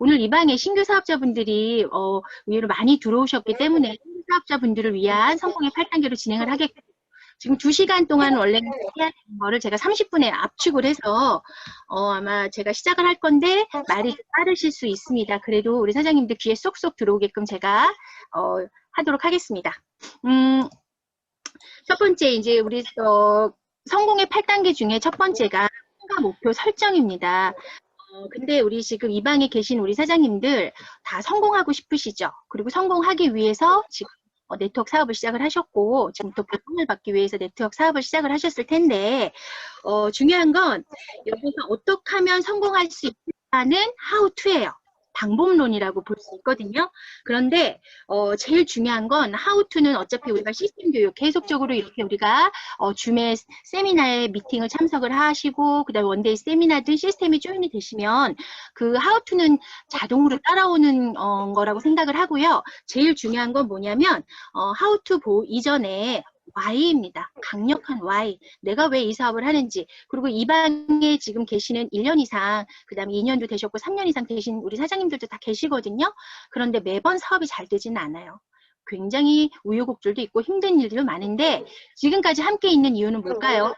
오늘 이 방에 신규 사업자분들이 의외로 많이 들어오셨기 때문에 신규 사업자분들을 위한 성공의 8단계로 진행을 하겠고, 지금 2시간 동안 원래 해야 되는 거를 제가 30분에 압축을 해서 아마 제가 시작을 할 건데 말이 좀 빠르실 수 있습니다. 그래도 우리 사장님들 귀에 쏙쏙 들어오게끔 제가 하도록 하겠습니다. 첫 번째 이제 우리 성공의 8단계 중에 첫 번째가 성과 목표 설정입니다. 근데 우리 지금 이 방에 계신 우리 사장님들 다 성공하고 싶으시죠? 그리고 성공하기 위해서 지금 네트워크 사업을 시작을 하셨고, 지금 또 배움을 받기 위해서 네트워크 사업을 시작을 하셨을 텐데, 중요한 건 여기서 어떻게 하면 성공할 수 있다는 how to예요. 방법론이라고 볼 수 있거든요. 그런데 제일 중요한 건 how to는 어차피 우리가 시스템 교육 계속적으로 이렇게 우리가 줌의 세미나에 미팅을 참석을 하시고 그다음에 원데이 세미나든 시스템에 조인이 되시면 그 how to는 자동으로 따라오는 거라고 생각을 하고요. 제일 중요한 건 뭐냐면 how to 이전에 Y입니다. 강력한 Y. 내가 왜 이 사업을 하는지. 그리고 이 방에 지금 계시는 1년 이상, 그 다음에 2년도 되셨고 3년 이상 되신 우리 사장님들도 다 계시거든요. 그런데 매번 사업이 잘 되지는 않아요. 굉장히 우여곡절도 있고 힘든 일들도 많은데 지금까지 함께 있는 이유는 뭘까요?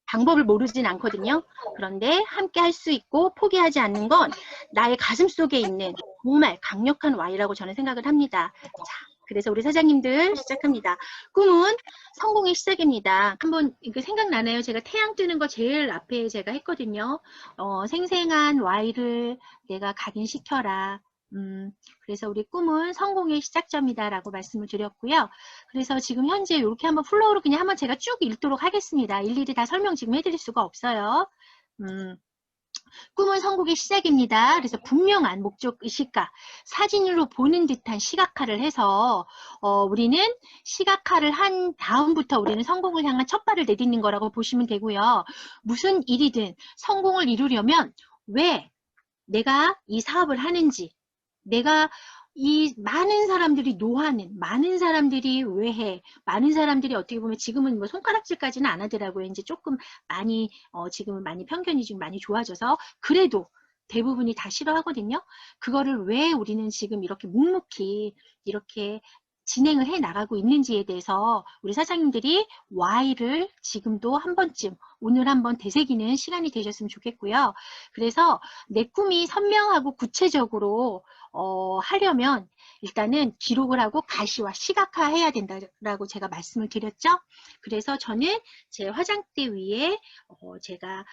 방법을 모르진 않거든요. 그런데 함께 할 수 있고 포기하지 않는 건 나의 가슴 속에 있는 정말 강력한 Y라고 저는 생각을 합니다. 자, 그래서 우리 사장님들 시작합니다. 꿈은 성공의 시작입니다. 한번 이거 생각나나요? 제가 태양 뜨는 거 제일 앞에 제가 했거든요. 생생한 Y를 내가 각인시켜라. 그래서 우리 꿈은 성공의 시작점이다라고 말씀을 드렸고요. 그래서 지금 현재 이렇게 한번 플로우로 그냥 한번 제가 쭉 읽도록 하겠습니다. 일일이 다 설명 지금 해드릴 수가 없어요. 꿈은 성공의 시작입니다. 그래서 분명한 목적의식과 사진으로 보는 듯한 시각화를 해서 우리는 시각화를 한 다음부터 우리는 성공을 향한 첫 발을 내딛는 거라고 보시면 되고요. 무슨 일이든 성공을 이루려면 왜 내가 이 사업을 하는지, 내가 이 많은 사람들이 노하는, 많은 사람들이 왜 해, 많은 사람들이 어떻게 보면 지금은 뭐 손가락질까지는 안 하더라고요. 이제 조금 많이, 지금은 많이 편견이 좀 많이 좋아져서 그래도 대부분이 다 싫어하거든요. 그거를 왜 우리는 지금 이렇게 묵묵히 이렇게 진행을 해 나가고 있는지에 대해서 우리 사장님들이 Y를 지금도 한 번쯤 오늘 한번 되새기는 시간이 되셨으면 좋겠고요. 그래서 내 꿈이 선명하고 구체적으로 하려면 일단은 기록을 하고 가시화, 시각화해야 된다라고 제가 말씀을 드렸죠. 그래서 저는 제 화장대 위에 제가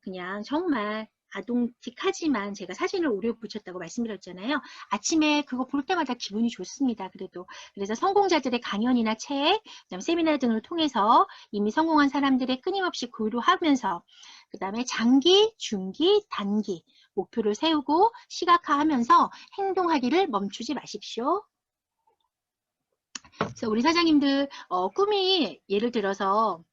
그냥 정말 아동틱하지만 제가 사진을 오려 붙였다고 말씀드렸잖아요. 아침에 그거 볼 때마다 기분이 좋습니다. 그래도 그래서 성공자들의 강연이나 책, 그다음에 세미나 등을 통해서 이미 성공한 사람들의 끊임없이 교류하면서 그 다음에 장기, 중기, 단기 목표를 세우고 시각화하면서 행동하기를 멈추지 마십시오. 그래서 우리 사장님들 꿈이 예를 들어서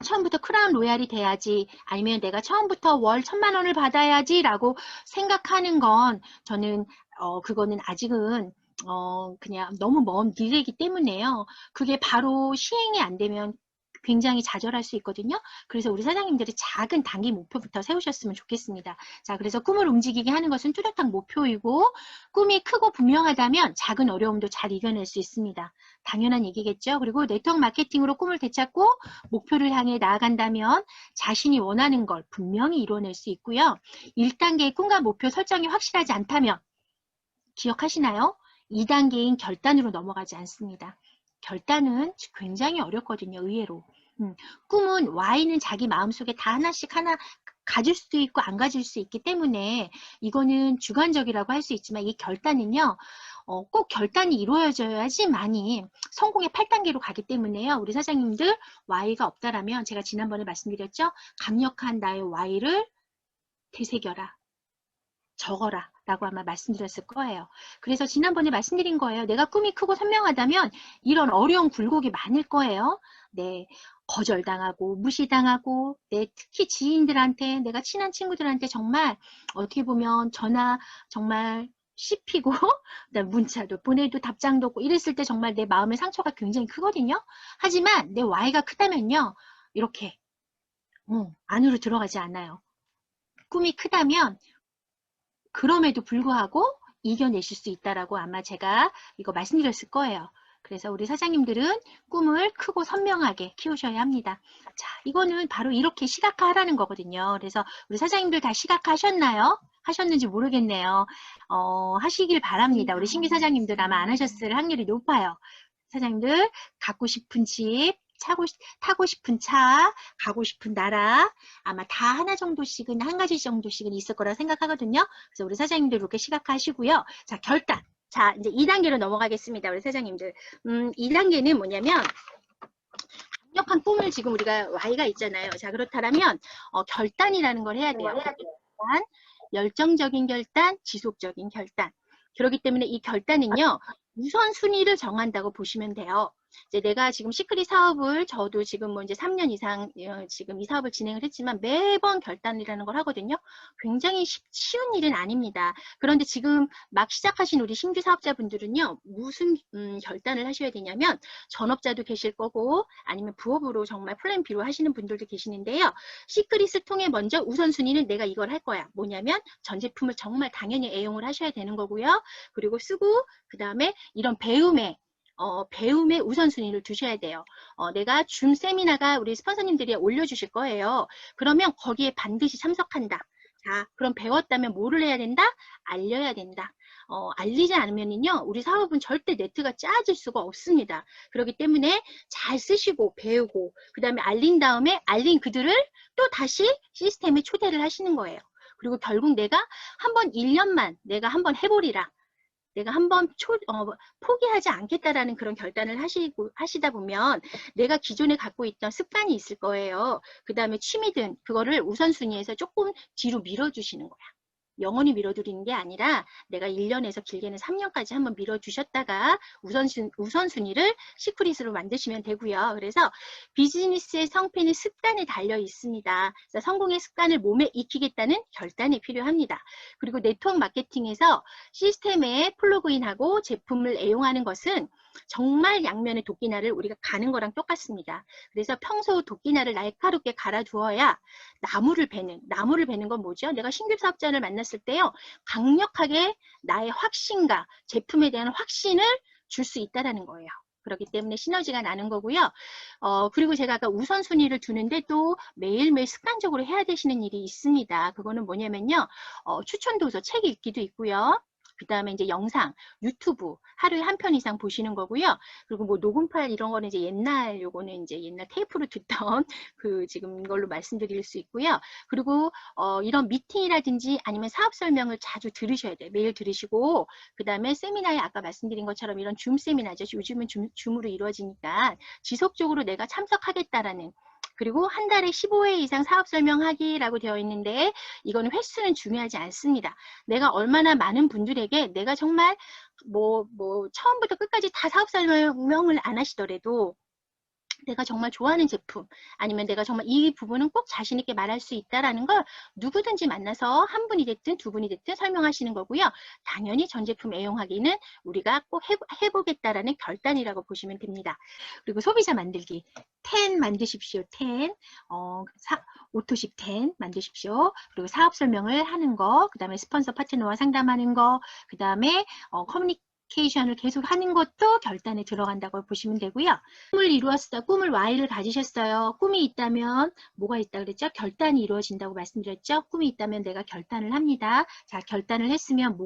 처음부터 크라운 로얄이 돼야지 아니면 내가 처음부터 월 1,000만 원을 받아야지 라고 생각하는 건 저는 그거는 아직은 그냥 너무 먼 미래이기 때문에요. 그게 바로 시행이 안 되면 굉장히 좌절할 수 있거든요. 그래서 우리 사장님들이 작은 단기 목표부터 세우셨으면 좋겠습니다. 자, 그래서 꿈을 움직이게 하는 것은 뚜렷한 목표이고 꿈이 크고 분명하다면 작은 어려움도 잘 이겨낼 수 있습니다. 당연한 얘기겠죠. 그리고 네트워크 마케팅으로 꿈을 되찾고 목표를 향해 나아간다면 자신이 원하는 걸 분명히 이뤄낼 수 있고요. 1단계의 꿈과 목표 설정이 확실하지 않다면 기억하시나요? 2단계인 결단으로 넘어가지 않습니다. 결단은 굉장히 어렵거든요. 의외로. 꿈은 Y는 자기 마음속에 다 하나씩 하나 가질 수도 있고 안 가질 수 있기 때문에 이거는 주관적이라고 할 수 있지만 이 결단은요. 꼭 결단이 이루어져야지만이 성공의 8단계로 가기 때문에요. 우리 사장님들 Y가 없다라면 제가 지난번에 말씀드렸죠. 강력한 나의 Y를 되새겨라. 적어라 라고 아마 말씀드렸을 거예요. 그래서 지난번에 말씀드린 거예요. 내가 꿈이 크고 선명하다면 이런 어려운 굴곡이 많을 거예요. 네, 거절당하고 무시당하고 특히 지인들한테 내가 친한 친구들한테 정말 어떻게 보면 전화 정말 씹히고 문자도 보내도 답장도 없고 이랬을 때 정말 내 마음의 상처가 굉장히 크거든요. 하지만 내 Y가 크다면요. 이렇게 안으로 들어가지 않아요. 꿈이 크다면 그럼에도 불구하고 이겨내실 수 있다라고 아마 제가 이거 말씀드렸을 거예요. 그래서 우리 사장님들은 꿈을 크고 선명하게 키우셔야 합니다. 자, 이거는 바로 이렇게 시각화하라는 거거든요. 그래서 우리 사장님들 다 시각화하셨나요? 하셨는지 모르겠네요. 하시길 바랍니다. 우리 신규 사장님들 아마 안 하셨을 확률이 높아요. 사장님들 갖고 싶은 집, 타고 싶은 차, 가고 싶은 나라 아마 다 하나 정도씩은, 한 가지 정도씩은 있을 거라 생각하거든요. 그래서 우리 사장님들 이렇게 시각화하시고요. 자, 결단. 자, 이제 2단계로 넘어가겠습니다. 우리 사장님들. 2단계는 뭐냐면 강력한 꿈을 지금 우리가 Y가 있잖아요. 자, 그렇다면 결단이라는 걸 해야 돼요. 결단, 열정적인 결단, 지속적인 결단. 그렇기 때문에 이 결단은요. 우선순위를 정한다고 보시면 돼요. 이제 내가 지금 시크릿 사업을 저도 지금 뭐 이제 3년 이상 지금 이 사업을 진행을 했지만 매번 결단이라는 걸 하거든요. 굉장히 쉬운 일은 아닙니다. 그런데 지금 막 시작하신 우리 신규 사업자분들은요. 무슨 결단을 하셔야 되냐면 전업자도 계실 거고 아니면 부업으로 정말 플랜 B로 하시는 분들도 계시는데요. 시크릿을 통해 먼저 우선순위는 내가 이걸 할 거야. 뭐냐면 전 제품을 정말 당연히 애용을 하셔야 되는 거고요. 그리고 쓰고 그 다음에 이런 배움의 우선순위를 두셔야 돼요. 내가 줌 세미나가 우리 스폰서님들이 올려주실 거예요. 그러면 거기에 반드시 참석한다. 자, 그럼 배웠다면 뭐를 해야 된다? 알려야 된다. 알리지 않으면요, 우리 사업은 절대 네트가 짜질 수가 없습니다. 그렇기 때문에 잘 쓰시고 배우고 그 다음에 알린 다음에 알린 그들을 또 다시 시스템에 초대를 하시는 거예요. 그리고 결국 내가 한번 1년만 내가 한번 해보리라. 내가 한번 포기하지 않겠다라는 그런 결단을 하시다 보면 내가 기존에 갖고 있던 습관이 있을 거예요. 그 다음에 취미든 그거를 우선순위에서 조금 뒤로 밀어주시는 거야. 영원히 밀어두리는 게 아니라 내가 1년에서 길게는 3년까지 한번 밀어주셨다가 우선순위를 시크릿으로 만드시면 되고요. 그래서 비즈니스의 성패는 습관에 달려 있습니다. 그래서 성공의 습관을 몸에 익히겠다는 결단이 필요합니다. 그리고 네트워크 마케팅에서 시스템에 플러그인하고 제품을 애용하는 것은 정말 양면의 도끼날을 우리가 가는 거랑 똑같습니다. 그래서 평소 도끼날을 날카롭게 갈아두어야 나무를 베는 건 뭐죠? 내가 신규 사업자를 만났을 때요. 강력하게 나의 확신과 제품에 대한 확신을 줄 수 있다는 거예요. 그렇기 때문에 시너지가 나는 거고요. 그리고 제가 아까 우선순위를 두는데 또 매일매일 습관적으로 해야 되시는 일이 있습니다. 그거는 뭐냐면요. 추천 도서 책 읽기도 있고요. 그 다음에 이제 영상, 유튜브 하루에 한 편 이상 보시는 거고요. 그리고 뭐 녹음 파일 이런 거는 이제 요거는 이제 옛날 테이프로 듣던 그 지금 이걸로 말씀드릴 수 있고요. 그리고 이런 미팅이라든지 아니면 사업 설명을 자주 들으셔야 돼요. 매일 들으시고 그 다음에 세미나에 아까 말씀드린 것처럼 이런 줌 세미나죠. 요즘은 줌으로 이루어지니까 지속적으로 내가 참석하겠다라는 그리고 한 달에 15회 이상 사업 설명하기라고 되어 있는데 이거는 횟수는 중요하지 않습니다. 내가 얼마나 많은 분들에게 내가 정말 처음부터 끝까지 다 사업 설명을 안 하시더라도 내가 정말 좋아하는 제품 아니면 내가 정말 이 부분은 꼭 자신 있게 말할 수 있다라는 걸 누구든지 만나서 한 분이 됐든 두 분이 됐든 설명하시는 거고요. 당연히 전 제품 애용하기는 우리가 꼭 해보겠다라는 결단이라고 보시면 됩니다. 그리고 소비자 만들기 10 만드십시오. 10 오토십 10 만드십시오. 그리고 사업 설명을 하는 거, 그 다음에 스폰서 파트너와 상담하는 거, 그 다음에 커뮤니케이션을 계속 하는 것도 결단에 들어간다고 보시면 되고요. 꿈을 이루었어요. 꿈을 Y를 가지셨어요. 꿈이 있다면 뭐가 있다 그랬죠? 결단이 이루어진다고 말씀드렸죠? 꿈이 있다면 내가 결단을 합니다. 자, 결단을 했으면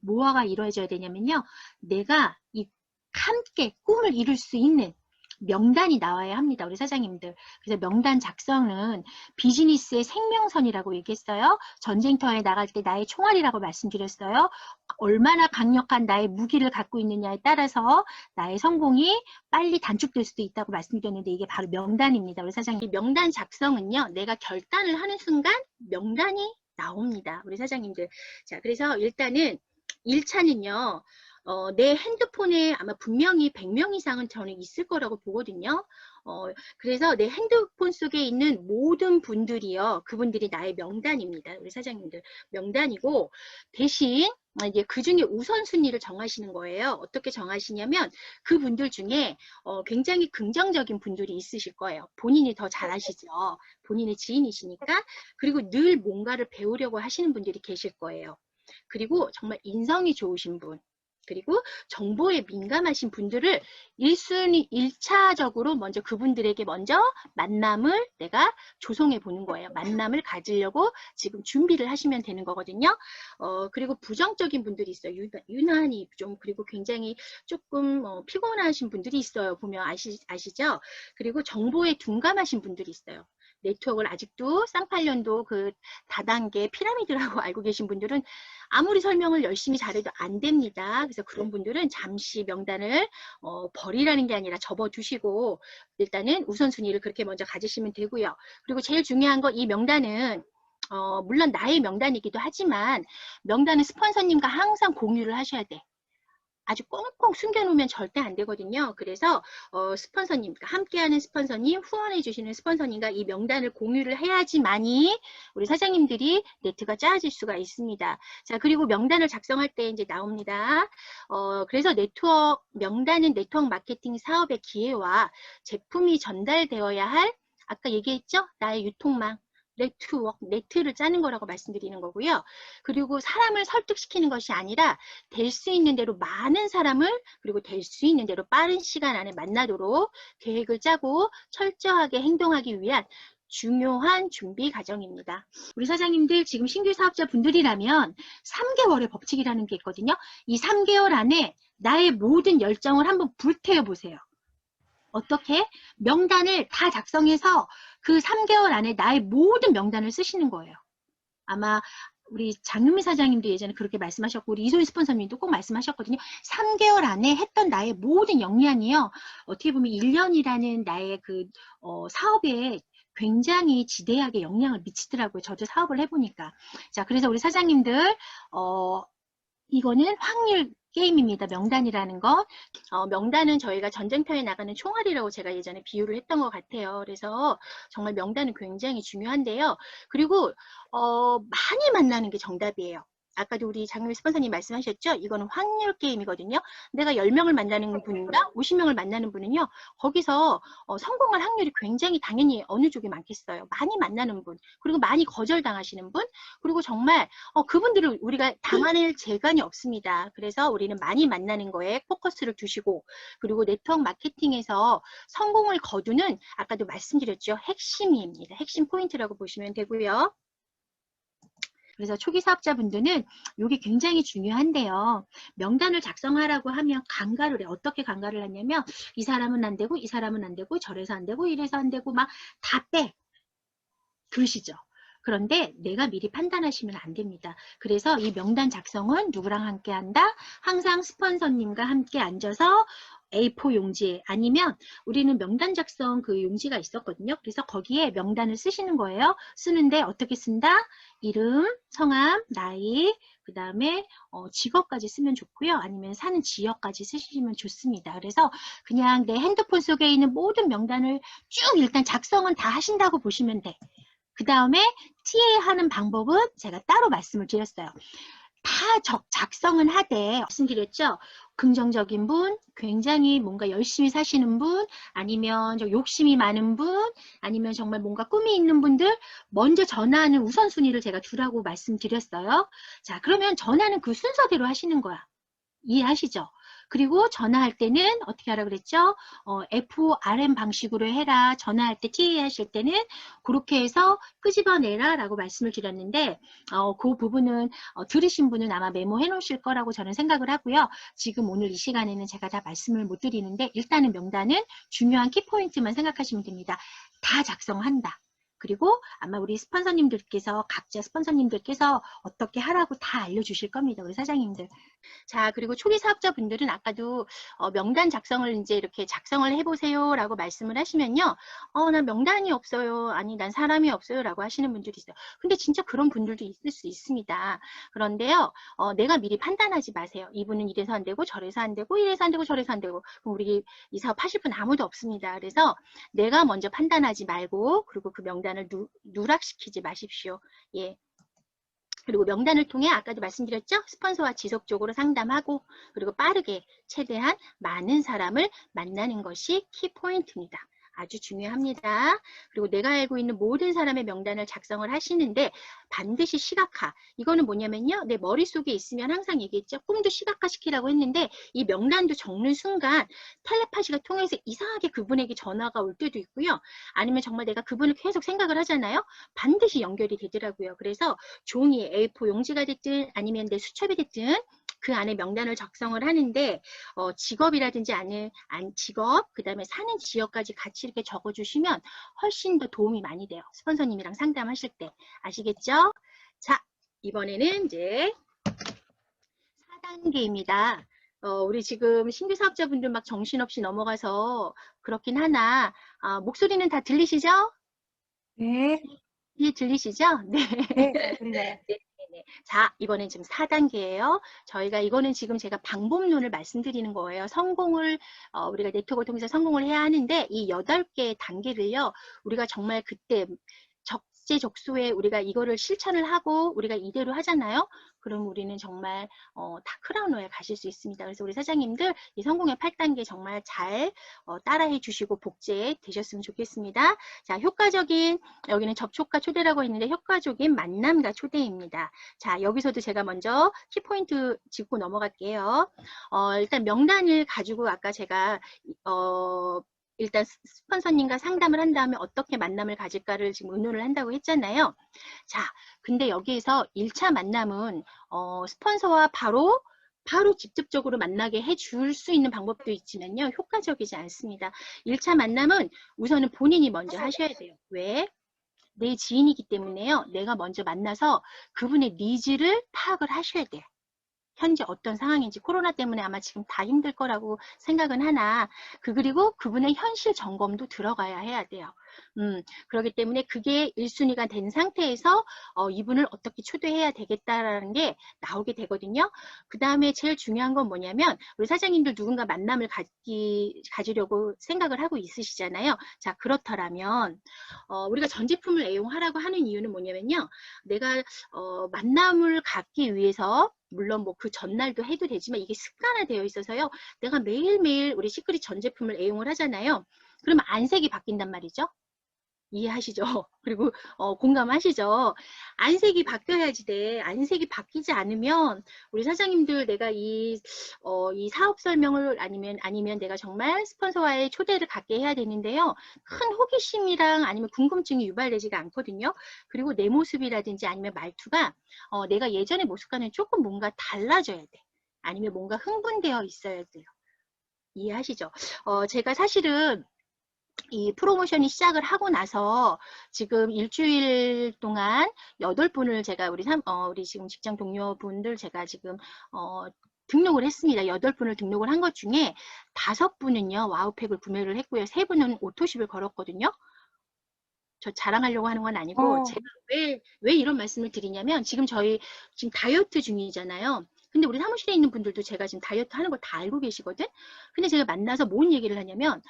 뭐가 이루어져야 되냐면요. 내가 함께 꿈을 이룰 수 있는 명단이 나와야 합니다. 우리 사장님들. 그래서 명단 작성은 비즈니스의 생명선이라고 얘기했어요. 전쟁터에 나갈 때 나의 총알이라고 말씀드렸어요. 얼마나 강력한 나의 무기를 갖고 있느냐에 따라서 나의 성공이 빨리 단축될 수도 있다고 말씀드렸는데 이게 바로 명단입니다. 우리 사장님. 명단 작성은요. 내가 결단을 하는 순간 명단이 나옵니다. 우리 사장님들. 자, 그래서 일단은 1차는요. 내 핸드폰에 아마 분명히 100명 이상은 저는 있을 거라고 보거든요. 그래서 내 핸드폰 속에 있는 모든 분들이요. 그분들이 나의 명단입니다. 우리 사장님들 명단이고 대신 이제 그 중에 우선순위를 정하시는 거예요. 어떻게 정하시냐면 그분들 중에 굉장히 긍정적인 분들이 있으실 거예요. 본인이 더 잘 아시죠. 본인의 지인이시니까. 그리고 늘 뭔가를 배우려고 하시는 분들이 계실 거예요. 그리고 정말 인성이 좋으신 분, 그리고 정보에 민감하신 분들을 1차적으로 먼저 그분들에게 먼저 만남을 내가 조성해 보는 거예요. 만남을 가지려고 지금 준비를 하시면 되는 거거든요. 그리고 부정적인 분들이 있어요. 유난히 좀, 그리고 굉장히 조금 피곤하신 분들이 있어요. 보면 아시죠? 그리고 정보에 둔감하신 분들이 있어요. 네트워크를 아직도 쌍팔년도 그 다단계 피라미드라고 알고 계신 분들은 아무리 설명을 열심히 잘해도 안 됩니다. 그래서 그런 분들은 잠시 명단을 버리라는 게 아니라 접어두시고 일단은 우선순위를 그렇게 먼저 가지시면 되고요. 그리고 제일 중요한 거, 이 명단은 물론 나의 명단이기도 하지만 명단은 스폰서님과 항상 공유를 하셔야 돼. 아주 꽁꽁 숨겨놓으면 절대 안 되거든요. 그래서 스폰서님, 함께하는 스폰서님, 후원해 주시는 스폰서님과 이 명단을 공유를 해야지만이 우리 사장님들이 네트가 짜질 수가 있습니다. 자, 그리고 명단을 작성할 때 이제 나옵니다. 그래서 명단은 네트워크 마케팅 사업의 기회와 제품이 전달되어야 할, 아까 얘기했죠? 나의 유통망. 네트를 짜는 거라고 말씀드리는 거고요. 그리고 사람을 설득시키는 것이 아니라 될 수 있는 대로 많은 사람을, 그리고 될 수 있는 대로 빠른 시간 안에 만나도록 계획을 짜고 철저하게 행동하기 위한 중요한 준비 과정입니다. 우리 사장님들 지금 신규 사업자 분들이라면 3개월의 법칙이라는 게 있거든요. 이 3개월 안에 나의 모든 열정을 한번 불태워 보세요. 어떻게? 명단을 다 작성해서 그 3개월 안에 나의 모든 명단을 쓰시는 거예요. 아마 우리 장유미 사장님도 예전에 그렇게 말씀하셨고 우리 이소희 스폰서님도 꼭 말씀하셨거든요. 3개월 안에 했던 나의 모든 역량이요. 어떻게 보면 1년이라는 나의 그 사업에 굉장히 지대하게 영향을 미치더라고요. 저도 사업을 해보니까. 자, 그래서 우리 사장님들 이거는 확률 게임입니다. 명단이라는 거. 명단은 저희가 전쟁터에 나가는 총알이라고 제가 예전에 비유를 했던 것 같아요. 그래서 정말 명단은 굉장히 중요한데요. 그리고 많이 만나는 게 정답이에요. 아까도 우리 장유미 스폰서님 말씀하셨죠? 이거는 확률 게임이거든요. 내가 10명을 만나는 분인가 50명을 만나는 분은요. 거기서 성공할 확률이 굉장히 당연히 어느 쪽이 많겠어요. 많이 만나는 분, 그리고 많이 거절당하시는 분, 그리고 정말 그분들을 우리가 당할 재간이 없습니다. 그래서 우리는 많이 만나는 거에 포커스를 두시고, 그리고 네트워크 마케팅에서 성공을 거두는 아까도 말씀드렸죠. 핵심입니다. 핵심 포인트라고 보시면 되고요. 그래서 초기 사업자분들은 이게 굉장히 중요한데요. 명단을 작성하라고 하면 강가를 해. 어떻게 강가를 하냐면 이 사람은 안 되고 이 사람은 안 되고 저래서 안 되고 이래서 안 되고 막 다 빼. 그러시죠. 그런데 내가 미리 판단하시면 안 됩니다. 그래서 이 명단 작성은 누구랑 함께 한다? 항상 스폰서님과 함께 앉아서 A4 용지에, 아니면 우리는 명단 작성 그 용지가 있었거든요. 그래서 거기에 명단을 쓰시는 거예요. 쓰는데 어떻게 쓴다? 이름, 성함, 나이, 그 다음에 직업까지 쓰면 좋고요. 아니면 사는 지역까지 쓰시면 좋습니다. 그래서 그냥 내 핸드폰 속에 있는 모든 명단을 쭉 일단 작성은 다 하신다고 보시면 돼. 그 다음에 TA 하는 방법은 제가 따로 말씀을 드렸어요. 다 작성은 하되 말씀드렸죠. 긍정적인 분, 굉장히 뭔가 열심히 사시는 분, 아니면 욕심이 많은 분, 아니면 정말 뭔가 꿈이 있는 분들 먼저 전화하는 우선순위를 제가 두라고 말씀드렸어요. 자, 그러면 전화는 그 순서대로 하시는 거야. 이해하시죠? 그리고 전화할 때는 어떻게 하라 그랬죠? FRM 방식으로 해라. 전화할 때 TA 하실 때는 그렇게 해서 끄집어내라 라고 말씀을 드렸는데 그 부분은 들으신 분은 아마 메모해 놓으실 거라고 저는 생각을 하고요. 지금 오늘 이 시간에는 제가 다 말씀을 못 드리는데 일단은 명단은 중요한 키포인트만 생각하시면 됩니다. 다 작성한다. 그리고 아마 우리 스폰서님들께서 각자 스폰서님들께서 어떻게 하라고 다 알려주실 겁니다. 우리 사장님들. 자, 그리고 초기 사업자분들은 아까도 명단 작성을 이제 이렇게 작성을 해보세요 라고 말씀을 하시면요. 난 명단이 없어요. 아니, 난 사람이 없어요 라고 하시는 분들이 있어요. 근데 진짜 그런 분들도 있을 수 있습니다. 그런데요, 내가 미리 판단하지 마세요. 이분은 이래서 안 되고 저래서 안 되고 이래서 안 되고 저래서 안 되고 그럼 우리 이 사업 하실 분 아무도 없습니다. 그래서 내가 먼저 판단하지 말고 그리고 그 명단을 누락시키지 마십시오. 예. 그리고 명단을 통해 아까도 말씀드렸죠? 스폰서와 지속적으로 상담하고 그리고 빠르게 최대한 많은 사람을 만나는 것이 키포인트입니다. 아주 중요합니다. 그리고 내가 알고 있는 모든 사람의 명단을 작성을 하시는데 반드시 시각화. 이거는 뭐냐면요. 내 머릿속에 있으면 항상 얘기했죠. 꿈도 시각화시키라고 했는데 이 명단도 적는 순간 텔레파시가 통해서 이상하게 그분에게 전화가 올 때도 있고요. 아니면 정말 내가 그분을 계속 생각을 하잖아요. 반드시 연결이 되더라고요. 그래서 종이 A4 용지가 됐든 아니면 내 수첩이 됐든 그 안에 명단을 작성을 하는데 직업이라든지 직업, 그 다음에 사는 지역까지 같이 이렇게 적어주시면 훨씬 더 도움이 많이 돼요. 스폰서님이랑 상담하실 때. 아시겠죠? 자, 이번에는 이제 4단계입니다. 우리 지금 신규 사업자분들 막 정신없이 넘어가서 그렇긴 하나, 목소리는 다 들리시죠? 네, 예, 들리시죠? 네. 네, 잘 들려요. 네, 네, 네. 자, 이번엔 지금 4단계예요. 저희가 이거는 지금 제가 방법론을 말씀드리는 거예요. 성공을 우리가 네트워크를 통해서 성공을 해야 하는데 이 8개의 단계를요. 우리가 정말 그때 적재적소에 우리가 이거를 실천을 하고 우리가 이대로 하잖아요. 그럼 우리는 정말 다 크라우너에 가실 수 있습니다. 그래서 우리 사장님들 이 성공의 8단계 정말 잘 따라해 주시고 복제 되셨으면 좋겠습니다. 자, 효과적인 여기는 접촉과 초대라고 했는데 효과적인 만남과 초대입니다. 자, 여기서도 제가 먼저 키포인트 짚고 넘어갈게요. 일단 명단을 가지고 아까 제가 일단 스폰서님과 상담을 한 다음에 어떻게 만남을 가질까를 지금 의논을 한다고 했잖아요. 자, 근데 여기에서 1차 만남은 스폰서와 바로 직접적으로 만나게 해줄 수 있는 방법도 있지만요. 효과적이지 않습니다. 1차 만남은 우선은 본인이 먼저 하셔야 돼요. 왜? 내 지인이기 때문에요. 내가 먼저 만나서 그분의 니즈를 파악을 하셔야 돼요. 현재 어떤 상황인지 코로나 때문에 아마 지금 다 힘들 거라고 생각은 하나 그리고 그분의 현실 점검도 들어가야 해야 돼요. 그렇기 때문에 그게 1순위가 된 상태에서 이분을 어떻게 초대해야 되겠다라는 게 나오게 되거든요. 그 다음에 제일 중요한 건 뭐냐면 우리 사장님들 누군가 만남을 가지려고 생각을 하고 있으시잖아요. 자, 그렇더라면 우리가 전 제품을 애용하라고 하는 이유는 뭐냐면요. 내가 만남을 갖기 위해서 물론 뭐 그 전날도 해도 되지만 이게 습관화되어 있어서요. 내가 매일매일 우리 시크릿 전 제품을 애용을 하잖아요. 그러면 안색이 바뀐단 말이죠. 이해하시죠? 그리고 공감하시죠? 안색이 바뀌어야지 돼. 안색이 바뀌지 않으면 우리 사장님들 내가 이 사업 설명을 아니면 내가 정말 스폰서와의 초대를 갖게 해야 되는데요. 큰 호기심이랑 아니면 궁금증이 유발되지가 않거든요. 그리고 내 모습이라든지 아니면 말투가 내가 예전의 모습과는 조금 뭔가 달라져야 돼. 아니면 뭔가 흥분되어 있어야 돼요. 이해하시죠? 제가 사실은 이 프로모션이 시작을 하고 나서 지금 일주일 동안 8분을 제가 우리 지금 직장 동료분들 제가 지금 등록을 했습니다. 8분을 등록을 한 것 중에 5분은요 와우팩을 구매를 했고요. 3분은 오토십을 걸었거든요. 저 자랑하려고 하는 건 아니고 제가 왜 이런 말씀을 드리냐면 지금 지금 다이어트 중이잖아요. 근데 우리 사무실에 있는 분들도 제가 지금 다이어트 하는 걸 다 알고 계시거든. 근데 제가 만나서 뭔 얘기를 하냐면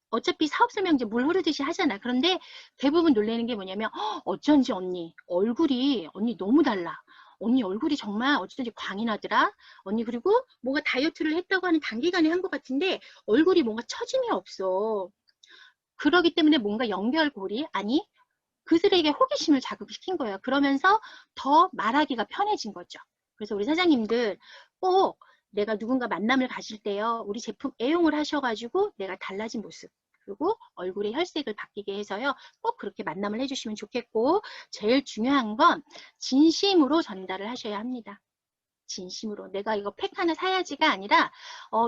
어차피 사업 설명 이제 물 흐르듯이 하잖아. 그런데 대부분 놀라는 게 뭐냐면 어쩐지 언니 얼굴이 언니 너무 달라. 언니 얼굴이 정말 어쩐지 광이 나더라. 언니 그리고 뭔가 다이어트를 했다고 하는 단기간에 한 것 같은데 얼굴이 뭔가 처짐이 없어. 그러기 때문에 뭔가 연결고리 아니 그들에게 호기심을 자극시킨 거예요. 그러면서 더 말하기가 편해진 거죠. 그래서 우리 사장님들 꼭 내가 누군가 만남을 가질 때요. 우리 제품 애용을 하셔가지고 내가 달라진 모습 그리고 얼굴의 혈색을 바뀌게 해서요. 꼭 그렇게 만남을 해주시면 좋겠고 제일 중요한 건 진심으로 전달을 하셔야 합니다. 진심으로 내가 이거 팩 하나 사야지가 아니라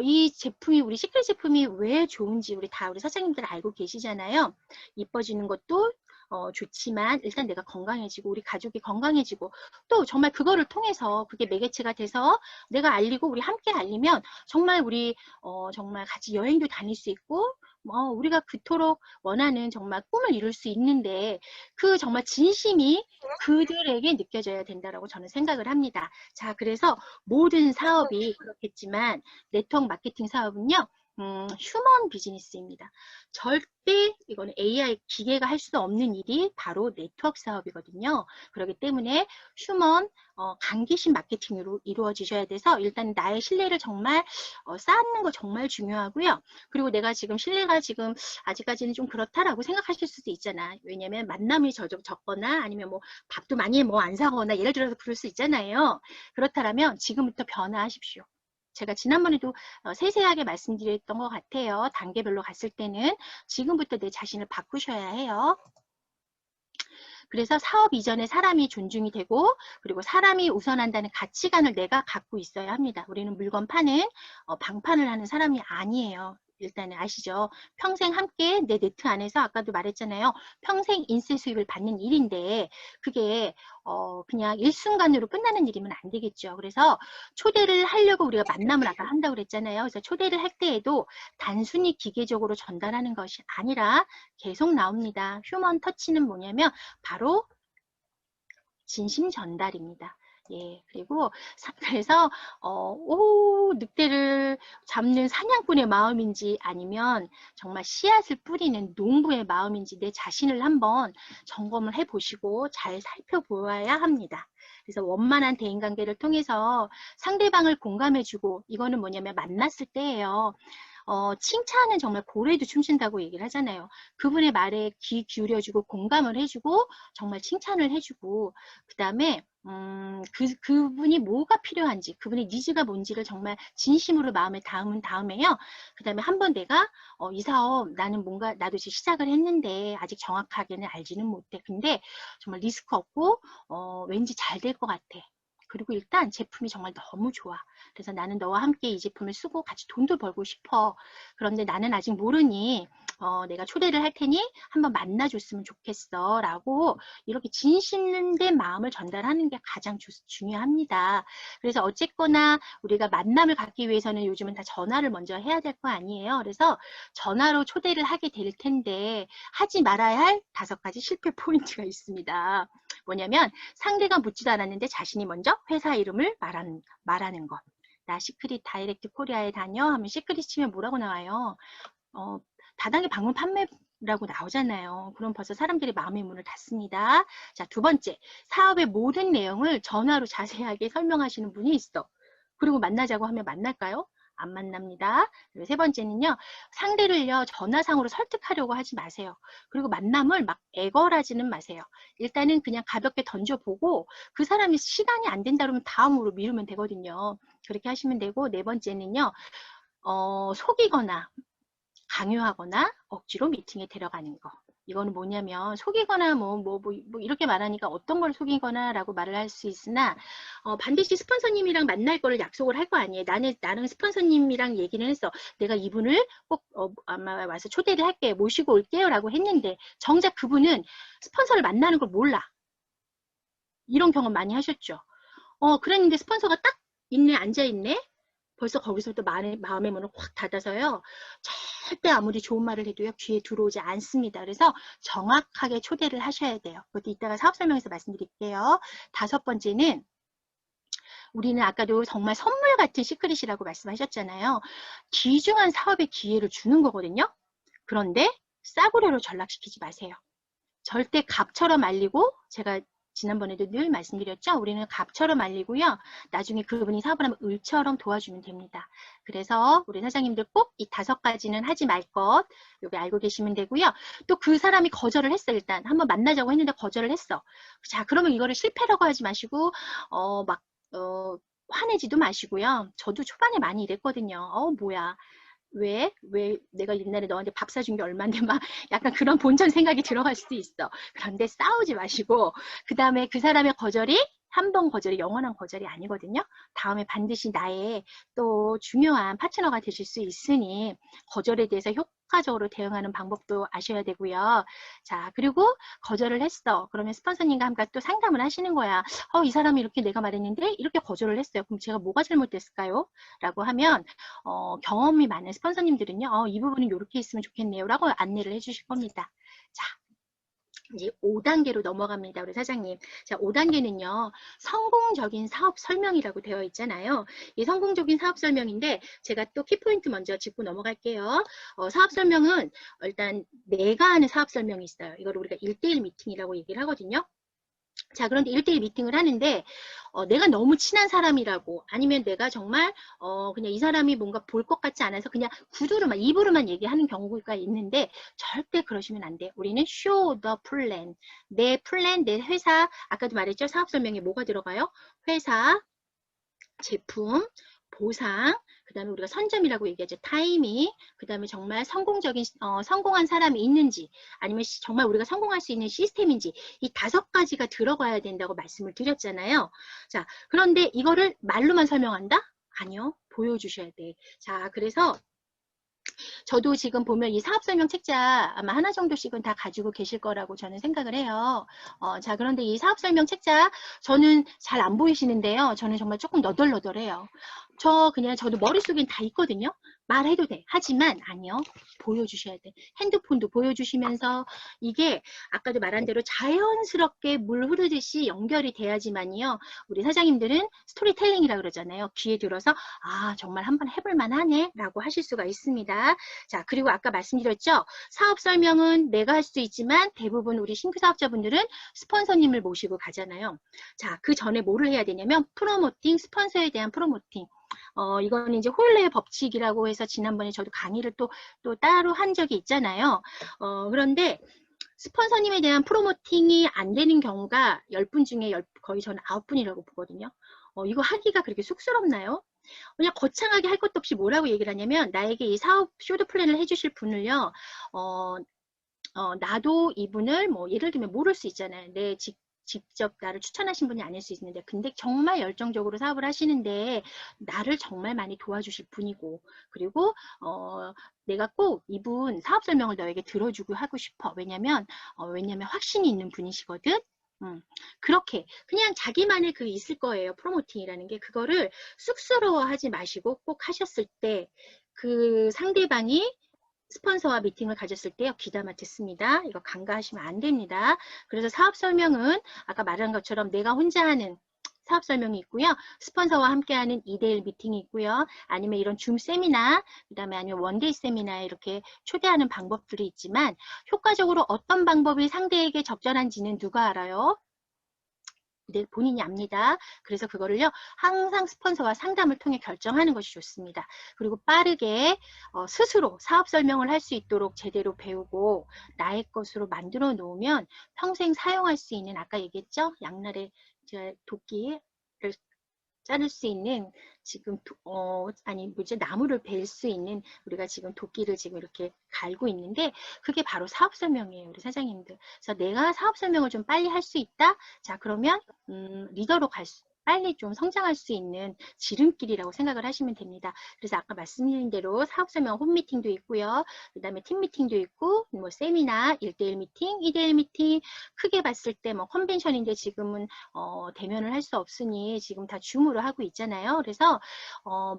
이 제품이 우리 시크릿 제품이 왜 좋은지 우리 사장님들 알고 계시잖아요. 이뻐지는 것도 좋지만 일단 내가 건강해지고 우리 가족이 건강해지고 또 정말 그거를 통해서 그게 매개체가 돼서 내가 알리고 우리 함께 알리면 정말 우리 정말 같이 여행도 다닐 수 있고 우리가 그토록 원하는 정말 꿈을 이룰 수 있는데 그 정말 진심이 그들에게 느껴져야 된다라고 저는 생각을 합니다. 자, 그래서 모든 사업이 그렇겠지만 네트워크 마케팅 사업은요. 휴먼 비즈니스입니다. 절대 이거는 AI 기계가 할 수 없는 일이 바로 네트워크 사업이거든요. 그렇기 때문에 휴먼 강기식 마케팅으로 이루어지셔야 돼서 일단 나의 신뢰를 정말 쌓는 거 정말 중요하고요. 그리고 내가 지금 신뢰가 지금 아직까지는 좀 그렇다라고 생각하실 수도 있잖아. 왜냐면 만남이 적거나 아니면 뭐 밥도 많이 뭐 안 사거나 예를 들어서 그럴 수 있잖아요. 그렇다면 지금부터 변화하십시오. 제가 지난번에도 세세하게 말씀드렸던 것 같아요. 단계별로 갔을 때는 지금부터 내 자신을 바꾸셔야 해요. 그래서 사업 이전에 사람이 존중이 되고 그리고 사람이 우선한다는 가치관을 내가 갖고 있어야 합니다. 우리는 물건 파는 방판을 하는 사람이 아니에요. 일단은 아시죠? 평생 함께 내 네트 안에서 아까도 말했잖아요. 평생 인세 수입을 받는 일인데 그게 그냥 일순간으로 끝나는 일이면 안 되겠죠. 그래서 초대를 하려고 우리가 만남을 아까 한다고 그랬잖아요. 그래서 초대를 할 때에도 단순히 기계적으로 전달하는 것이 아니라 계속 나옵니다. 휴먼 터치는 뭐냐면 바로 진심 전달입니다. 예, 그리고 그래서 늑대를 잡는 사냥꾼의 마음인지 아니면 정말 씨앗을 뿌리는 농부의 마음인지 내 자신을 한번 점검을 해보시고 잘 살펴보아야 합니다. 그래서 원만한 대인관계를 통해서 상대방을 공감해주고 이거는 뭐냐면 만났을 때예요. 칭찬은 정말 고래도 춤춘다고 얘기를 하잖아요. 그분의 말에 귀 기울여주고 공감을 해주고 정말 칭찬을 해주고 그 다음에 그분이 뭐가 필요한지 그분의 니즈가 뭔지를 정말 진심으로 마음에 담은 다음에요. 그 다음에 한번 내가 이 사업 나는 뭔가 나도 지금 시작을 했는데 아직 정확하게는 알지는 못해. 근데 정말 리스크 없고 왠지 잘 될 것 같아. 그리고 일단 제품이 정말 너무 좋아. 그래서 나는 너와 함께 이 제품을 쓰고 같이 돈도 벌고 싶어. 그런데 나는 아직 모르니 내가 초대를 할 테니 한번 만나줬으면 좋겠어. 라고 이렇게 진심된 마음을 전달하는 게 가장 중요합니다. 그래서 어쨌거나 우리가 만남을 갖기 위해서는 요즘은 다 전화를 먼저 해야 될 거 아니에요. 그래서 전화로 초대를 하게 될 텐데 하지 말아야 할 5가지 실패 포인트가 있습니다. 뭐냐면 상대가 묻지도 않았는데 자신이 먼저 회사 이름을 말하는 것. 나 시크릿 다이렉트 코리아에 다녀 하면 시크릿 치면 뭐라고 나와요? 다단계 방문 판매라고 나오잖아요. 그럼 벌써 사람들이 마음의 문을 닫습니다. 자, 2번째, 사업의 모든 내용을 전화로 자세하게 설명하시는 분이 있어. 그리고 만나자고 하면 만날까요? 안 만납니다. 그리고 3번째는요, 상대를요, 전화상으로 설득하려고 하지 마세요. 그리고 만남을 막 애걸하지는 마세요. 일단은 그냥 가볍게 던져보고 그 사람이 시간이 안 된다 그러면 다음으로 미루면 되거든요. 그렇게 하시면 되고, 4번째는요, 속이거나 강요하거나 억지로 미팅에 데려가는 거. 이거는 뭐냐면 속이거나 뭐 이렇게 말하니까 어떤 걸 속이거나 라고 말을 할 수 있으나 반드시 스폰서님이랑 만날 거를 약속을 할 거 아니에요. 나는 스폰서님이랑 얘기는 했어. 내가 이분을 꼭 아마 와서 초대를 할게요. 모시고 올게요 라고 했는데 정작 그분은 스폰서를 만나는 걸 몰라. 이런 경험 많이 하셨죠. 그랬는데 스폰서가 딱 있네, 앉아있네. 벌써 거기서부터 마음의 문을 확 닫아서요. 절대 아무리 좋은 말을 해도요. 귀에 들어오지 않습니다. 그래서 정확하게 초대를 하셔야 돼요. 그것도 이따가 사업 설명에서 말씀드릴게요. 5번째는 우리는 아까도 정말 선물 같은 시크릿이라고 말씀하셨잖아요. 귀중한 사업의 기회를 주는 거거든요. 그런데 싸구려로 전락시키지 마세요. 절대 갑처럼 알리고 제가 지난번에도 늘 말씀드렸죠. 우리는 갑처럼 알리고요. 나중에 그분이 사업을 하면 을처럼 도와주면 됩니다. 그래서 우리 사장님들 꼭 이 5가지는 하지 말 것 여기 알고 계시면 되고요. 또 그 사람이 거절을 했어. 일단 한번 만나자고 했는데 거절을 했어. 자, 그러면 이거를 실패라고 하지 마시고 화내지도 마시고요. 저도 초반에 많이 이랬거든요. 뭐야. 왜 내가 옛날에 너한테 밥 사준 게 얼만데 막 약간 그런 본전 생각이 들어갈 수도 있어. 그런데 싸우지 마시고 그 다음에 그 사람의 거절이 한 번 거절이 영원한 거절이 아니거든요. 다음에 반드시 나의 또 중요한 파트너가 되실 수 있으니 거절에 대해서 효과적으로 대응하는 방법도 아셔야 되고요. 자, 그리고 거절을 했어. 그러면 스폰서님과 함께 또 상담을 하시는 거야. 이 사람이 이렇게 내가 말했는데 이렇게 거절을 했어요. 그럼 제가 뭐가 잘못됐을까요? 라고 하면 경험이 많은 스폰서님들은요. 이 부분은 이렇게 있으면 좋겠네요. 라고 안내를 해주실 겁니다. 자, 이제 5단계로 넘어갑니다. 우리 사장님. 자, 5단계는요. 성공적인 사업 설명이라고 되어 있잖아요. 이 성공적인 사업 설명인데 제가 또 키포인트 먼저 짚고 넘어갈게요. 사업 설명은 일단 내가 하는 사업 설명이 있어요. 이걸 우리가 1대1 미팅이라고 얘기를 하거든요. 자, 그런데 1대1 미팅을 하는데 내가 너무 친한 사람이라고 아니면 내가 정말 그냥 이 사람이 뭔가 볼 것 같지 않아서 그냥 구두로만 입으로만 얘기하는 경우가 있는데 절대 그러시면 안 돼요. 우리는 show the plan. 내 플랜, 내 회사 아까도 말했죠. 사업 설명에 뭐가 들어가요? 회사, 제품, 보상, 그 다음에 우리가 선점이라고 얘기하죠. 타이밍, 그 다음에 정말 성공한 사람이 있는지, 아니면 정말 우리가 성공할 수 있는 시스템인지, 이 5가지가 들어가야 된다고 말씀을 드렸잖아요. 자, 그런데 이거를 말로만 설명한다? 아니요. 보여주셔야 돼. 자, 그래서 저도 지금 보면 이 사업 설명 책자 아마 하나 정도씩은 다 가지고 계실 거라고 저는 생각을 해요. 자, 그런데 이 사업 설명 책자 저는 잘 안 보이시는데요. 저는 정말 조금 너덜너덜해요. 저도 머릿속엔 다 있거든요. 말해도 돼. 하지만 아니요. 보여주셔야 돼. 핸드폰도 보여주시면서 이게 아까도 말한 대로 자연스럽게 물 흐르듯이 연결이 돼야지만요. 우리 사장님들은 스토리텔링이라고 그러잖아요. 귀에 들어서 아, 정말 한번 해볼 만하네 라고 하실 수가 있습니다. 자, 그리고 아까 말씀드렸죠. 사업 설명은 내가 할 수 있지만 대부분 우리 신규 사업자분들은 스폰서님을 모시고 가잖아요. 자, 그 전에 뭐를 해야 되냐면 프로모팅, 스폰서에 대한 프로모팅. 이거는 이제 호일러의 법칙이라고 해서 지난번에 저도 강의를 또 따로 한 적이 있잖아요. 그런데 스폰서님에 대한 프로모팅이 안 되는 경우가 10분 중에 거의 저는 9분이라고 보거든요. 이거 하기가 그렇게 쑥스럽나요? 그냥 거창하게 할 것도 없이 뭐라고 얘기를 하냐면 나에게 이 사업 쇼드 플랜을 해주실 분을요. 나도 이분을 뭐 예를 들면 모를 수 있잖아요. 직접 나를 추천하신 분이 아닐 수 있는데 근데 정말 열정적으로 사업을 하시는데 나를 정말 많이 도와주실 분이고 그리고 내가 꼭 이분 사업 설명을 너에게 들어주고 하고 싶어. 왜냐면 확신이 있는 분이시거든. 그렇게 그냥 자기만의 그 있을 거예요. 프로모팅이라는 게 그거를 쑥스러워하지 마시고 꼭 하셨을 때 그 상대방이 스폰서와 미팅을 가졌을 때요. 귀담아 듣습니다. 이거 간과하시면 안 됩니다. 그래서 사업 설명은 아까 말한 것처럼 내가 혼자 하는 사업 설명이 있고요. 스폰서와 함께하는 2대1 미팅이 있고요. 아니면 이런 줌 세미나, 그 다음에 아니면 원데이 세미나에 이렇게 초대하는 방법들이 있지만 효과적으로 어떤 방법이 상대에게 적절한지는 누가 알아요? 본인이 압니다. 그래서 그거를요 항상 스폰서와 상담을 통해 결정하는 것이 좋습니다. 그리고 빠르게 스스로 사업 설명을 할 수 있도록 제대로 배우고 나의 것으로 만들어 놓으면 평생 사용할 수 있는 아까 얘기했죠? 양날의 도끼를 자를 수 있는 지금 나무를 벨 수 있는 우리가 지금 도끼를 지금 이렇게 갈고 있는데 그게 바로 사업 설명이에요. 우리 사장님들. 그래서 내가 사업 설명을 좀 빨리 할 수 있다. 자, 그러면 리더로 빨리 좀 성장할 수 있는 지름길이라고 생각을 하시면 됩니다. 그래서 아까 말씀드린 대로 사업 설명 홈 미팅도 있고요. 그 다음에 팀 미팅도 있고 뭐 세미나, 1대1 미팅, 2대1 미팅 크게 봤을 때 뭐 컨벤션인데 지금은 대면을 할 수 없으니 지금 다 줌으로 하고 있잖아요. 그래서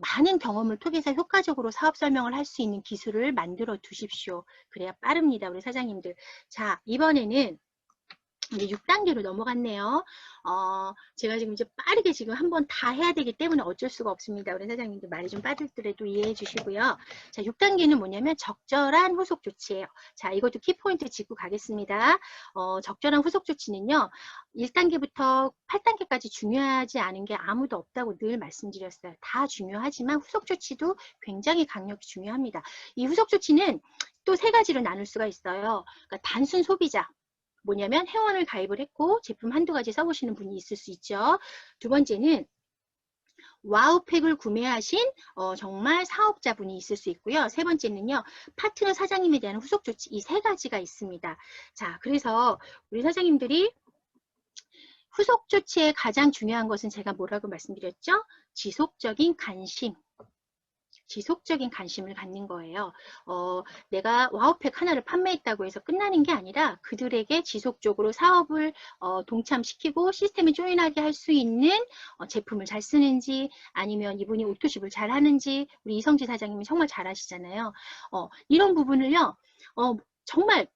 많은 경험을 통해서 효과적으로 사업 설명을 할 수 있는 기술을 만들어 두십시오. 그래야 빠릅니다. 우리 사장님들. 자, 이번에는 이제 6단계로 넘어갔네요. 제가 지금 이제 빠르게 지금 한번 다 해야 되기 때문에 어쩔 수가 없습니다. 우리 사장님들 말이 좀 빠르더라도 이해해 주시고요. 자, 6단계는 뭐냐면 적절한 후속 조치예요. 자, 이것도 키포인트 짚고 가겠습니다. 적절한 후속 조치는요. 1단계부터 8단계까지 중요하지 않은 게 아무도 없다고 늘 말씀드렸어요. 다 중요하지만 후속 조치도 굉장히 강력히 중요합니다. 이 후속 조치는 또 3가지로 나눌 수가 있어요. 그러니까 단순 소비자. 뭐냐면 회원을 가입을 했고 제품 한두 가지 써보시는 분이 있을 수 있죠. 두 번째는 와우팩을 구매하신 정말 사업자분이 있을 수 있고요. 세 번째는요. 파트너 사장님에 대한 후속 조치 이 3가지가 있습니다. 자, 그래서 우리 사장님들이 후속 조치의 가장 중요한 것은 제가 뭐라고 말씀드렸죠? 지속적인 관심을 갖는 거예요. 내가 와우팩 하나를 판매했다고 해서 끝나는 게 아니라 그들에게 지속적으로 사업을 동참시키고 시스템에 조인하게 할 수 있는 제품을 잘 쓰는지 아니면 이분이 오토십을 잘 하는지 우리 이성지 사장님이 정말 잘 하시잖아요. 이런 부분을요. 정말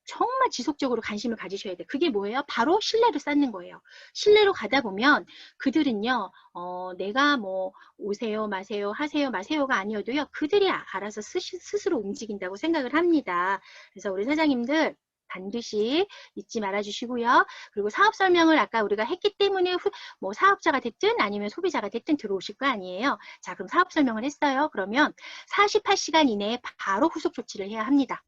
지속적으로 관심을 가지셔야 돼요. 그게 뭐예요? 바로 신뢰를 쌓는 거예요. 신뢰로 가다 보면 그들은요, 내가 뭐 오세요, 마세요, 하세요, 마세요가 아니어도요, 그들이 알아서 스스로 움직인다고 생각을 합니다. 그래서 우리 사장님들 반드시 잊지 말아 주시고요. 그리고 사업 설명을 아까 우리가 했기 때문에 뭐 사업자가 됐든 아니면 소비자가 됐든 들어오실 거 아니에요. 자, 그럼 사업 설명을 했어요. 그러면 48시간 이내에 바로 후속 조치를 해야 합니다.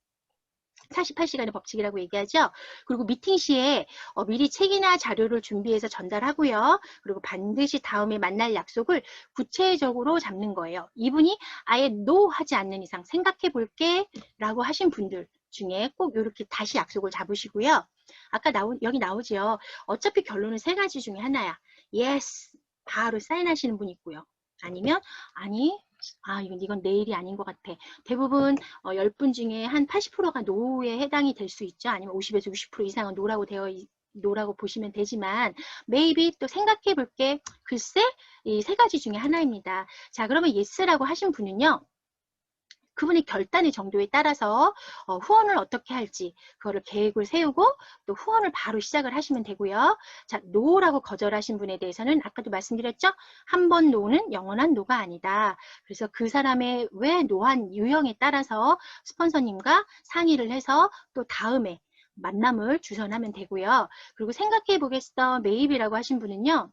48시간의 법칙이라고 얘기하죠. 그리고 미팅 시에 미리 책이나 자료를 준비해서 전달하고요. 그리고 반드시 다음에 만날 약속을 구체적으로 잡는 거예요. 이분이 아예 NO 하지 않는 이상 생각해 볼게 라고 하신 분들 중에 꼭 이렇게 다시 약속을 잡으시고요. 아까 여기 나오죠. 어차피 결론은 세 가지 중에 하나야. Yes, 바로 사인하시는 분 있고요. 아니면 아니, 이건 내일이 아닌 것 같아. 대부분 10분 중에 한 80%가 노에 해당이 될 수 있죠. 아니면 50에서 60% 이상은 노라고 보시면 되지만 maybe 또 생각해 볼게. 글쎄 이 세 가지 중에 하나입니다. 자, 그러면 yes라고 하신 분은요. 그분의 결단의 정도에 따라서 후원을 어떻게 할지 그거를 계획을 세우고 또 후원을 바로 시작을 하시면 되고요. 자, 노라고 거절하신 분에 대해서는 아까도 말씀드렸죠? 한 번 노는 영원한 노가 아니다. 그래서 그 사람의 왜 노한 유형에 따라서 스폰서님과 상의를 해서 또 다음에 만남을 주선하면 되고요. 그리고 생각해 보겠어, 메이비라고 하신 분은요.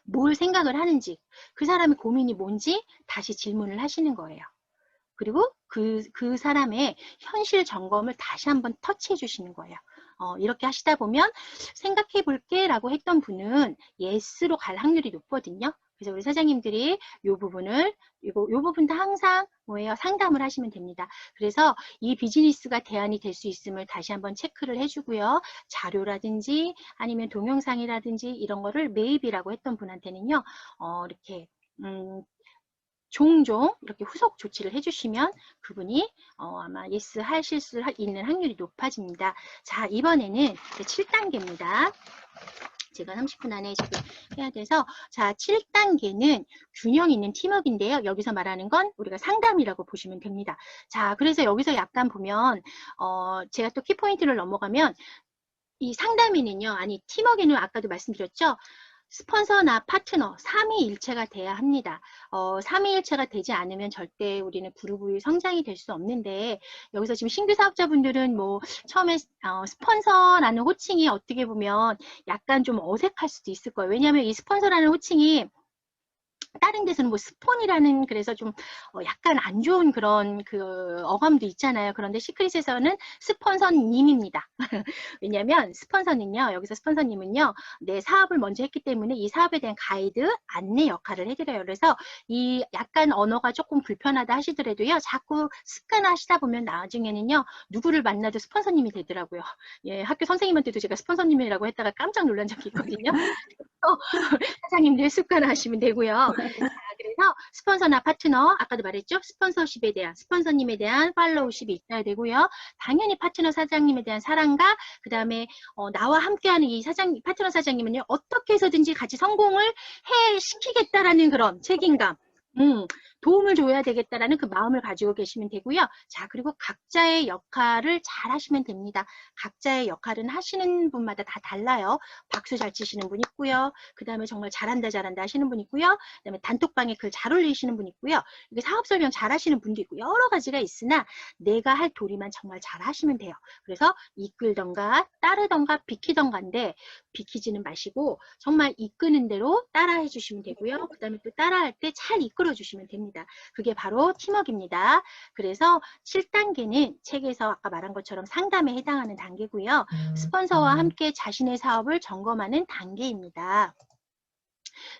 뭘 생각을 하는지, 그 사람의 고민이 뭔지 다시 질문을 하시는 거예요. 그리고 그 사람의 현실 점검을 다시 한번 터치해 주시는 거예요. 이렇게 하시다 보면 생각해 볼게 라고 했던 분은 yes로 갈 확률이 높거든요. 그래서 우리 사장님들이 요 부분도 항상 뭐예요? 상담을 하시면 됩니다. 그래서 이 비즈니스가 대안이 될 수 있음을 다시 한번 체크를 해주고요. 자료라든지 아니면 동영상이라든지 이런 거를 maybe라고 했던 분한테는요. 이렇게 종종 이렇게 후속 조치를 해주시면 그분이 아마 예스 하실 수 있는 확률이 높아집니다. 자, 이번에는 7단계입니다. 제가 30분 안에 지금 해야 돼서 자, 7단계는 균형 있는 팀워크인데요. 여기서 말하는 건 우리가 상담이라고 보시면 됩니다. 자, 그래서 여기서 약간 보면 제가 또 키포인트를 넘어가면 이 상담에는요. 아니 팀워크에는 아까도 말씀드렸죠. 스폰서나 파트너, 삼위일체가 돼야 합니다. 삼위일체가 되지 않으면 절대 우리는 그룹의 성장이 될 수 없는데 여기서 지금 신규 사업자분들은 뭐 처음에 스폰서라는 호칭이 어떻게 보면 약간 좀 어색할 수도 있을 거예요. 왜냐하면 이 스폰서라는 호칭이 다른 데서는 뭐 스폰이라는 그래서 좀 약간 안 좋은 그런 그 어감도 있잖아요. 그런데 시크릿에서는 스폰서님입니다. 왜냐하면 스폰서는요. 여기서 스폰서님은요. 내 사업을 먼저 했기 때문에 이 사업에 대한 가이드, 안내 역할을 해드려요. 그래서 이 약간 언어가 조금 불편하다 하시더라도요. 자꾸 습관화하시다 보면 나중에는요. 누구를 만나도 스폰서님이 되더라고요. 예, 학교 선생님한테도 제가 스폰서님이라고 했다가 깜짝 놀란 적이 있거든요. 사장님들 습관화하시면 되고요. 자, 그래서 스폰서나 파트너, 아까도 말했죠? 스폰서십에 대한, 스폰서님에 대한 팔로우십이 있어야 되고요. 당연히 파트너 사장님에 대한 사랑과 그 다음에 나와 함께하는 이 파트너 사장님은요. 어떻게 해서든지 같이 성공을 시키겠다라는 그런 책임감. 도움을 줘야 되겠다라는 그 마음을 가지고 계시면 되고요. 자, 그리고 각자의 역할을 잘 하시면 됩니다. 각자의 역할은 하시는 분마다 다 달라요. 박수 잘 치시는 분 있고요. 그 다음에 정말 잘한다 하시는 분 있고요. 그 다음에 단톡방에 글 잘 올리시는 분 있고요. 이게 사업 설명 잘 하시는 분도 있고 여러 가지가 있으나 내가 할 도리만 정말 잘 하시면 돼요. 그래서 이끌던가 따르던가 비키던가인데 비키지는 마시고 정말 이끄는 대로 따라해 주시면 되고요. 그 다음에 또 따라할 때 잘 이끌어 주시면 됩니다. 그게 바로 팀워크입니다. 그래서 7단계는 책에서 아까 말한 것처럼 상담에 해당하는 단계고요. 스폰서와 함께 자신의 사업을 점검하는 단계입니다.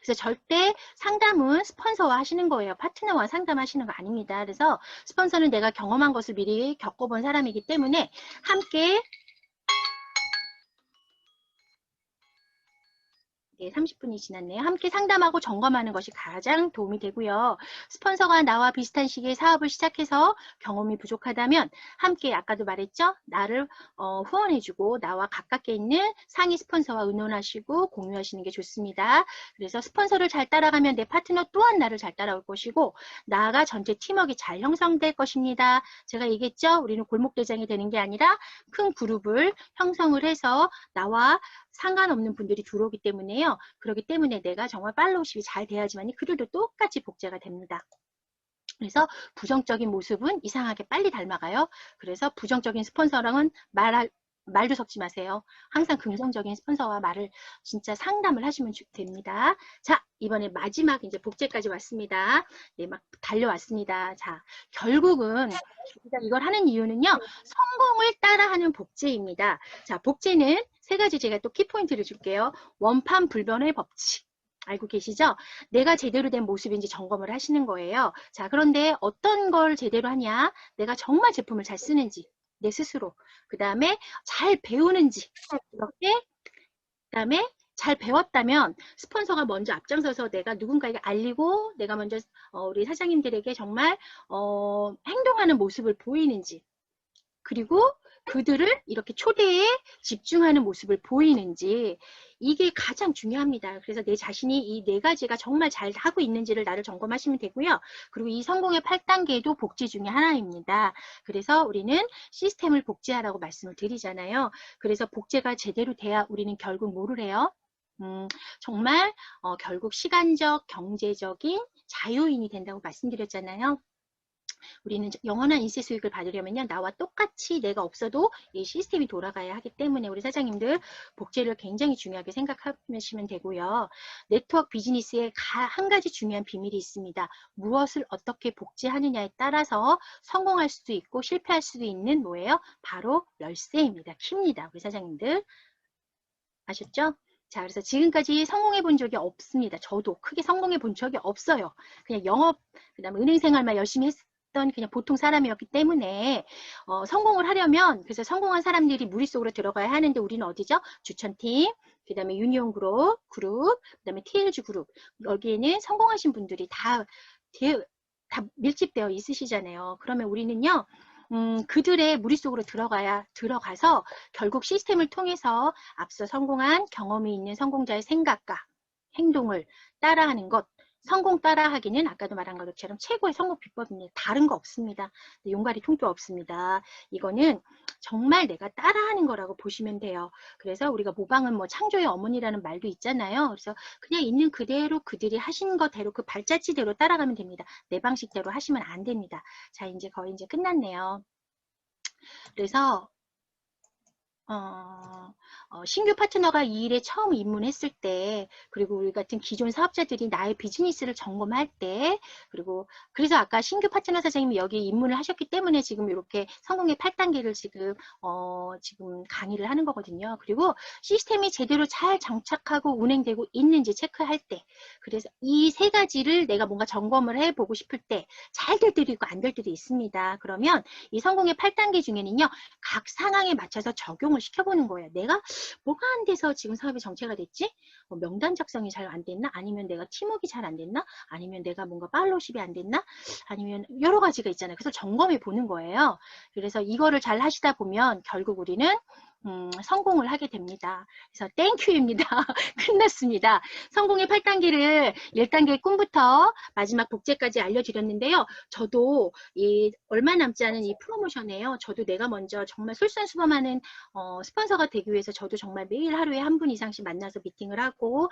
그래서 절대 상담은 스폰서와 하시는 거예요. 파트너와 상담하시는 거 아닙니다. 그래서 스폰서는 내가 경험한 것을 미리 겪어본 사람이기 때문에 함께 네, 30분이 지났네요. 함께 상담하고 점검하는 것이 가장 도움이 되고요. 스폰서가 나와 비슷한 시기에 사업을 시작해서 경험이 부족하다면 함께 아까도 말했죠? 나를 후원해주고 나와 가깝게 있는 상위 스폰서와 의논하시고 공유하시는 게 좋습니다. 그래서 스폰서를 잘 따라가면 내 파트너 또한 나를 잘 따라올 것이고 나아가 전체 팀워크가 잘 형성될 것입니다. 제가 얘기했죠? 우리는 골목대장이 되는 게 아니라 큰 그룹을 형성을 해서 나와 상관없는 분들이 들어오기 때문에요. 그렇기 때문에 내가 정말 팔로우십이 잘 돼야지만 그들도 똑같이 복제가 됩니다. 그래서 부정적인 모습은 이상하게 빨리 닮아가요. 그래서 부정적인 스폰서랑은 말도 섞지 마세요. 항상 긍정적인 스폰서와 말을 진짜 상담을 하시면 됩니다. 자, 이번에 마지막 이제 복제까지 왔습니다. 네, 막 달려왔습니다. 자, 결국은 우리가 이걸 하는 이유는요, 성공을 따라하는 복제입니다. 자, 복제는 세 가지 제가 또 키포인트를 줄게요. 원판 불변의 법칙. 알고 계시죠? 내가 제대로 된 모습인지 점검을 하시는 거예요. 자, 그런데 어떤 걸 제대로 하냐? 내가 정말 제품을 잘 쓰는지, 내 스스로. 그 다음에 잘 배우는지, 이렇게. 그 다음에 잘 배웠다면 스폰서가 먼저 앞장서서 내가 누군가에게 알리고 내가 먼저 우리 사장님들에게 정말 행동하는 모습을 보이는지, 그리고 그들을 이렇게 초대에 집중하는 모습을 보이는지, 이게 가장 중요합니다. 그래서 내 자신이 이 네 가지가 정말 잘 하고 있는지를 나를 점검하시면 되고요. 그리고 이 성공의 8단계도 복제 중에 하나입니다. 그래서 우리는 시스템을 복제하라고 말씀을 드리잖아요. 그래서 복제가 제대로 돼야 우리는 결국 뭐를 해요? 정말 결국 시간적, 경제적인 자유인이 된다고 말씀드렸잖아요. 우리는 영원한 인쇄 수익을 받으려면요, 나와 똑같이 내가 없어도 이 시스템이 돌아가야 하기 때문에 우리 사장님들 복제를 굉장히 중요하게 생각하시면 되고요. 네트워크 비즈니스에 한 가지 중요한 비밀이 있습니다. 무엇을 어떻게 복제하느냐에 따라서 성공할 수도 있고 실패할 수도 있는 뭐예요? 바로 열쇠입니다. 키입니다. 우리 사장님들 아셨죠? 자, 그래서 지금까지 성공해 본 적이 없습니다. 저도 크게 성공해 본 적이 없어요. 그냥 영업, 그 다음에 은행 생활만 열심히 했던 그냥 보통 사람이었기 때문에 성공을 하려면, 그래서 성공한 사람들이 무리 속으로 들어가야 하는데 우리는 어디죠? 추천팀, 그 다음에 유니온 그룹, 그 다음에 TLG 그룹. 여기에는 성공하신 분들이 다 밀집되어 있으시잖아요. 그러면 우리는요, 그들의 무리 속으로 들어가서 결국 시스템을 통해서 앞서 성공한 경험이 있는 성공자의 생각과 행동을 따라하는 것, 성공 따라하기는 아까도 말한 것처럼 최고의 성공 비법입니다. 다른 거 없습니다. 용가리 통도 없습니다. 이거는 정말 내가 따라하는 거라고 보시면 돼요. 그래서 우리가 모방은 뭐 창조의 어머니라는 말도 있잖아요. 그래서 그냥 있는 그대로 그들이 하신 거대로 그 발자취대로 따라가면 됩니다. 내 방식대로 하시면 안 됩니다. 자, 이제 거의 이제 끝났네요. 그래서 신규 파트너가 이 일에 처음 입문했을 때, 그리고 우리 같은 기존 사업자들이 나의 비즈니스를 점검할 때, 그리고 그래서 아까 신규 파트너 사장님이 여기 입문을 하셨기 때문에 지금 이렇게 성공의 8단계를 지금 강의를 하는 거거든요. 그리고 시스템이 제대로 잘 장착하고 운행되고 있는지 체크할 때, 그래서 이 세 가지를 내가 뭔가 점검을 해보고 싶을 때 잘 될 때도 있고 안 될 때도 있습니다. 그러면 이 성공의 8단계 중에는요, 각 상황에 맞춰서 적용을 시켜보는 거예요. 내가 뭐가 안 돼서 지금 사업이 정체가 됐지? 명단 작성이 잘 안 됐나? 아니면 내가 팀워크가 잘 안 됐나? 아니면 내가 뭔가 팔로우십이 안 됐나? 아니면 여러 가지가 있잖아요. 그래서 점검해 보는 거예요. 그래서 이거를 잘 하시다 보면 결국 우리는 성공을 하게 됩니다. 그래서 땡큐입니다. 끝났습니다. 성공의 8단계를 1단계 꿈부터 마지막 복제까지 알려드렸는데요. 저도 얼마 남지 않은 이 프로모션에요. 저도 내가 먼저 정말 솔선수범하는 스폰서가 되기 위해서 저도 정말 매일 하루에 한 분 이상씩 만나서 미팅을 하고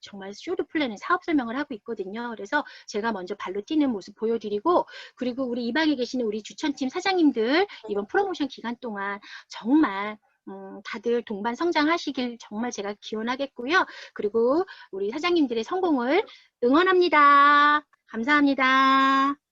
정말 쇼도 플랜을 사업 설명을 하고 있거든요. 그래서 제가 먼저 발로 뛰는 모습 보여드리고, 그리고 우리 이 방에 계시는 우리 추천팀 사장님들 이번 프로모션 기간 동안 정말 다들 동반 성장하시길 정말 제가 기원하겠고요. 그리고 우리 사장님들의 성공을 응원합니다. 감사합니다.